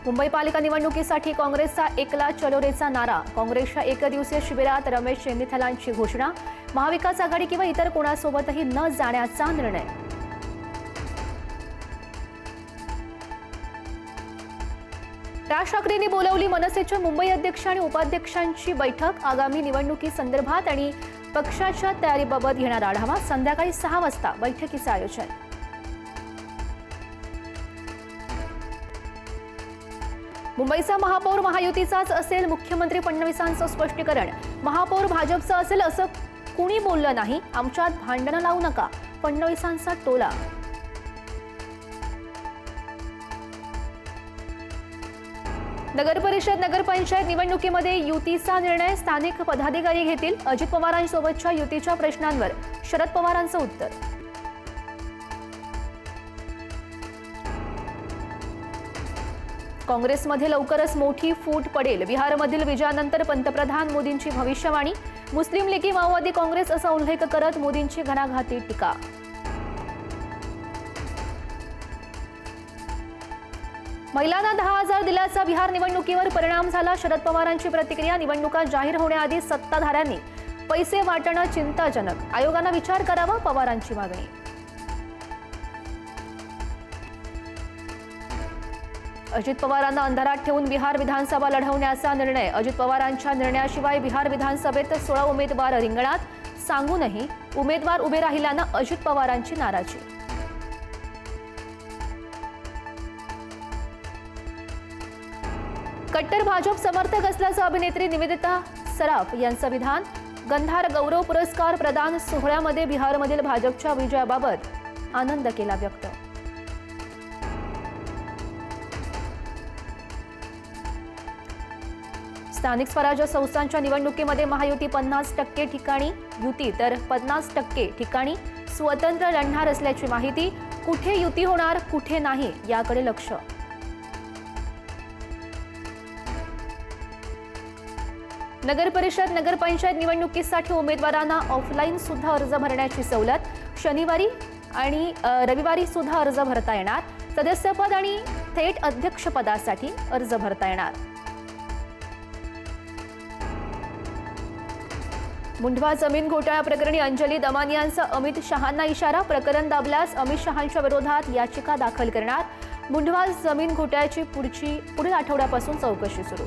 मुंबई पालिका निवडणुकीसाठी काँग्रेसचा एकला चलो रेचा नारा। काँग्रेसच्या एकदिवसीय शिबिरात रमेश चेन्नीथलांची घोषणा। महाविकास आघाडी किंवा इतर कोणासोबतही न जाण्याचा निर्णय। राज ठाकरेंनी बोलावली मनसेच्या मुंबई अध्यक्ष आणि उपाध्यक्षांची बैठक। आगामी निवडणुकीसंदर्भात आणि पक्षाच्या तयारीबाबत घेणार आढावा। संध्याकाळी 6 वाजता बैठकीचे आयोजन। मुंबईचा महापौर महायुतीचाच असेल, मुख्यमंत्री फडणवीसांचं स्पष्टीकरण। महापौर भाजपचं असेल असं कुणी बोललं नाही, आमच्यात भांडणं लावू नका, फडणवीसांचा टोला। नगरपरिषद नगरपंचायत निवडणुकीमध्ये युतीचा निर्णय स्थानिक पदाधिकारी घेतील। अजित पवारांसोबतच्या युतीच्या प्रश्नांवर शरद पवारांचं उत्तर। काँग्रेसमध्ये लवकरच मोठी फूट पडेल। बिहारमधील विजयानंतर पंतप्रधान मोदींची भविष्यवाणी। मुस्लिम लीग माओवादी काँग्रेस असा उल्लेख करत मोदींची घणाघाती टीका। महिलांना 10,000 दिल्याचा बिहार निवडणुकीवर परिणाम झाला। शरद पवारांची प्रतिक्रिया। निवडणुका जाहीर होण्याआधी सत्ताधाऱ्यांनी पैसे वाटणं चिंताजनक, आयोगाने विचार करावा, पवारांची मागणी। अजित पवारांना अंधारात ठेवून बिहार विधानसभा लढवण्याचा निर्णय। अजित पवारांच्या निर्णयाशिवाय बिहार विधानसभेत 16 उमेदवार रिंगणात, सांगूनही उमेदवार उभे राहिल्यानं अजित पवारांची नाराजी। कट्टर भाजप समर्थक असल्याचं अभिनेत्री निवेदिता सराफ यांचं विधान। गंधार गौरव पुरस्कार प्रदान सोहळ्यामध्ये बिहारमधील भाजपच्या विजयाबाबत आनंद केला व्यक्त। स्थानिक स्वराज्य संस्थांच्या निवडणुकीमध्ये महायुती 50% ठिकाणी युती तर 50% ठिकाणी स्वतंत्र लढणार असल्याची माहिती। कुठे युती होणार कुठे नाही याकडे लक्ष। नगरपरिषद नगरपंचायत निवडणुकीसाठी उमेदवारांना ऑफलाईन सुद्धा अर्ज भरण्याची सवलत। शनिवारी आणि रविवारी सुद्धा अर्ज भरता येणार। सदस्यपद आणि थेट अध्यक्षपदासाठी अर्ज भरता येणार। मुंढवा जमीन घोटाळा प्रकरणी अंजली दमानियांचा अमित शहांना इशारा। प्रकरण दाबल्यास अमित शहांच्या विरोधात याचिका दाखल करणार। मुंढवा जमीन घोटाळ्याची पुढील आठवड्यापासून चौकशी सुरू।